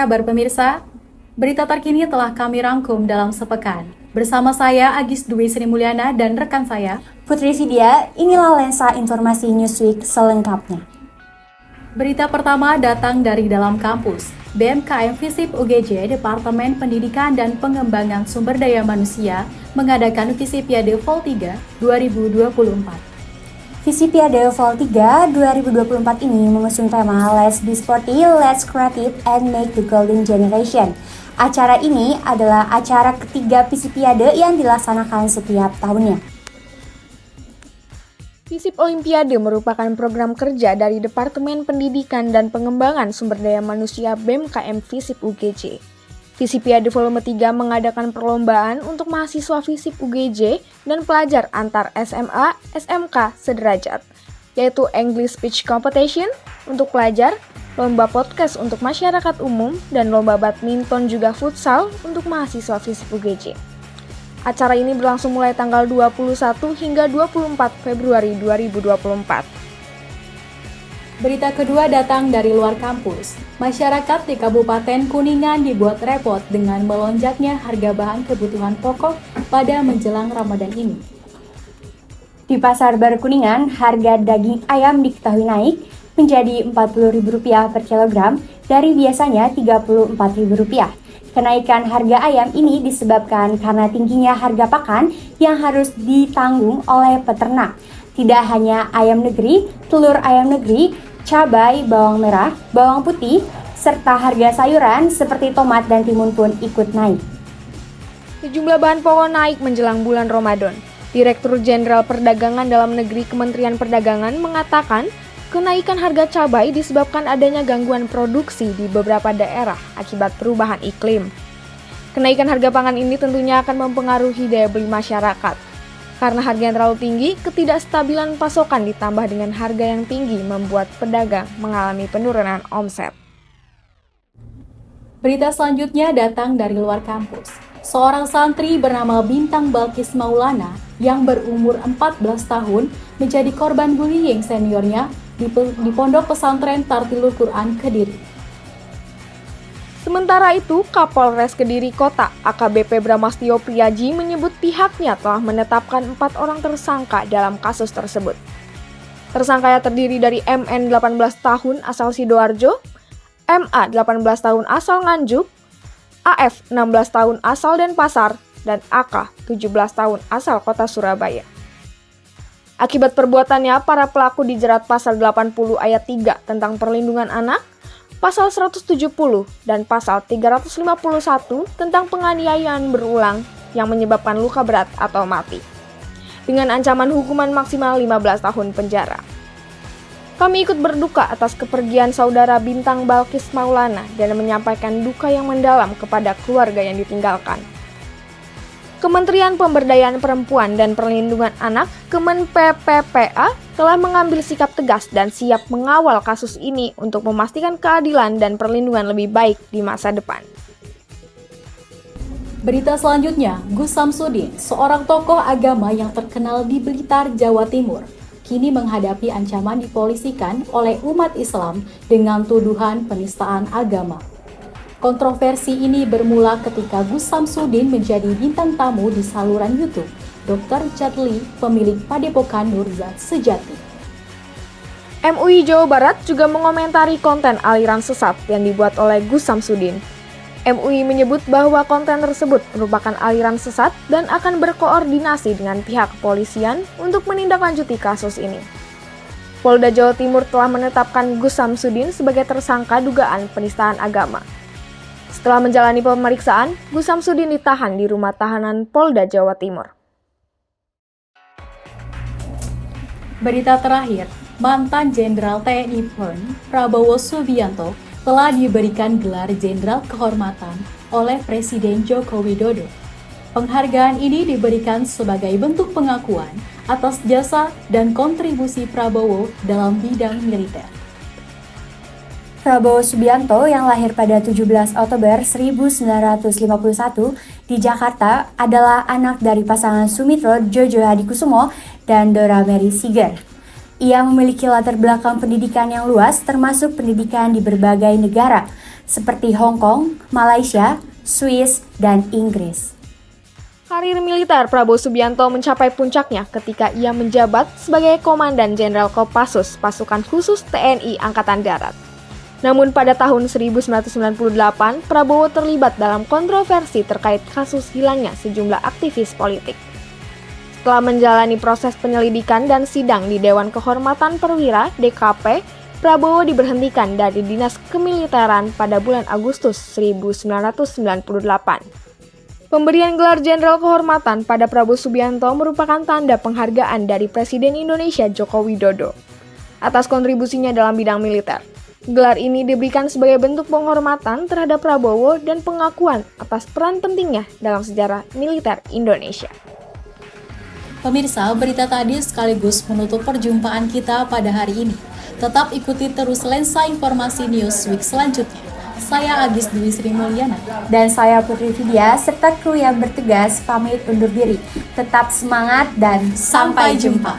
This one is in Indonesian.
kabar pemirsa? Berita terkini telah kami rangkum dalam sepekan. Bersama saya Agis Dwi Sri Mulyana dan rekan saya Putri Vidya, inilah lensa informasi Newsweek selengkapnya. Berita pertama datang dari dalam kampus. BMKM Visip UGJ, Departemen Pendidikan dan Pengembangan Sumber Daya Manusia, mengadakan Visipiade Vol 3 2024. Visipiade Vol 3 2024 ini mengusung tema Let's Be Sporty, Let's Creative, and Make the Golden Generation. Acara ini adalah acara ketiga Visipiade yang dilaksanakan setiap tahunnya. Visip Olimpiade merupakan program kerja dari Departemen Pendidikan dan Pengembangan Sumber Daya Manusia BMKM Visip UGJ. Visipiade Volume 3 mengadakan perlombaan untuk mahasiswa Visip UGJ dan pelajar antar SMA, SMK sederajat, yaitu English Speech Competition untuk pelajar, lomba podcast untuk masyarakat umum, dan lomba badminton juga futsal untuk mahasiswa Visip UGJ. Acara ini berlangsung mulai tanggal 21 hingga 24 Februari 2024. Berita kedua datang dari luar kampus. Masyarakat di Kabupaten Kuningan dibuat repot dengan melonjaknya harga bahan kebutuhan pokok pada menjelang Ramadan ini. Di Pasar Baru Kuningan, harga daging ayam diketahui naik menjadi Rp40.000 per kilogram dari biasanya Rp34.000. Kenaikan harga ayam ini disebabkan karena tingginya harga pakan yang harus ditanggung oleh peternak. Tidak hanya ayam negeri, telur ayam negeri, cabai, bawang merah, bawang putih, serta harga sayuran seperti tomat dan timun pun ikut naik. Sejumlah bahan pokok naik menjelang bulan Ramadan. Direktur Jenderal Perdagangan Dalam Negeri Kementerian Perdagangan mengatakan kenaikan harga cabai disebabkan adanya gangguan produksi di beberapa daerah akibat perubahan iklim. Kenaikan harga pangan ini tentunya akan mempengaruhi daya beli masyarakat. Karena harga yang terlalu tinggi, ketidakstabilan pasokan ditambah dengan harga yang tinggi membuat pedagang mengalami penurunan omset. Berita selanjutnya datang dari luar kampus. Seorang santri bernama Bintang Balkis Maulana yang berumur 14 tahun menjadi korban bullying seniornya di Pondok Pesantren Tartilul Quran Kediri. Sementara itu, Kapolres Kediri Kota AKBP Bramastio Priaji menyebut pihaknya telah menetapkan 4 orang tersangka dalam kasus tersebut. Tersangka yang terdiri dari MN 18 tahun asal Sidoarjo, MA 18 tahun asal Nganjuk, AF 16 tahun asal Denpasar, dan AK 17 tahun asal Kota Surabaya. Akibat perbuatannya, para pelaku dijerat pasal 80 ayat 3 tentang perlindungan anak, pasal 170 dan pasal 351 tentang penganiayaan berulang yang menyebabkan luka berat atau mati, dengan ancaman hukuman maksimal 15 tahun penjara. Kami ikut berduka atas kepergian saudara Bintang Balkis Maulana dan menyampaikan duka yang mendalam kepada keluarga yang ditinggalkan. Kementerian Pemberdayaan Perempuan dan Perlindungan Anak Kemen-PPPA telah mengambil sikap tegas dan siap mengawal kasus ini untuk memastikan keadilan dan perlindungan lebih baik di masa depan. Berita selanjutnya, Gus Samsudin, seorang tokoh agama yang terkenal di Blitar, Jawa Timur, kini menghadapi ancaman dipolisikan oleh umat Islam dengan tuduhan penistaan agama. Kontroversi ini bermula ketika Gus Samsudin menjadi bintang tamu di saluran YouTube Dr. Chadli, pemilik Padepokan Nurzat Sejati. MUI Jawa Barat juga mengomentari konten aliran sesat yang dibuat oleh Gus Samsudin. MUI menyebut bahwa konten tersebut merupakan aliran sesat dan akan berkoordinasi dengan pihak kepolisian untuk menindaklanjuti kasus ini. Polda Jawa Timur telah menetapkan Gus Samsudin sebagai tersangka dugaan penistaan agama. Setelah menjalani pemeriksaan, Gus Samsudin ditahan di rumah tahanan Polda Jawa Timur. Berita terakhir, mantan Jenderal TNI Polri Prabowo Subianto telah diberikan gelar Jenderal Kehormatan oleh Presiden Joko Widodo. Penghargaan ini diberikan sebagai bentuk pengakuan atas jasa dan kontribusi Prabowo dalam bidang militer. Prabowo Subianto yang lahir pada 17 Oktober 1951 di Jakarta adalah anak dari pasangan Sumitro Jojo Hadikusumo dan Dora Mary Siger. Ia memiliki latar belakang pendidikan yang luas termasuk pendidikan di berbagai negara. seperti Hong Kong, Malaysia, Swiss, dan Inggris. Karir militer Prabowo Subianto mencapai puncaknya ketika ia menjabat sebagai Komandan Jenderal Kopassus Pasukan Khusus TNI Angkatan Darat. Namun pada tahun 1998, Prabowo terlibat dalam kontroversi terkait kasus hilangnya sejumlah aktivis politik. Setelah menjalani proses penyelidikan dan sidang di Dewan Kehormatan Perwira (DKP), Prabowo diberhentikan dari dinas kemiliteran pada bulan Agustus 1998. Pemberian gelar Jenderal Kehormatan pada Prabowo Subianto merupakan tanda penghargaan dari Presiden Indonesia Joko Widodo atas kontribusinya dalam bidang militer. Gelar ini diberikan sebagai bentuk penghormatan terhadap Prabowo dan pengakuan atas peran pentingnya dalam sejarah militer Indonesia. Pemirsa, berita tadi sekaligus menutup perjumpaan kita pada hari ini. Tetap ikuti terus lensa informasi Newsweek selanjutnya. Saya Agis Dwi Sri Mulyana. Dan saya Putri Vidya, serta kru yang bertugas pamit undur diri. Tetap semangat dan Sampai jumpa.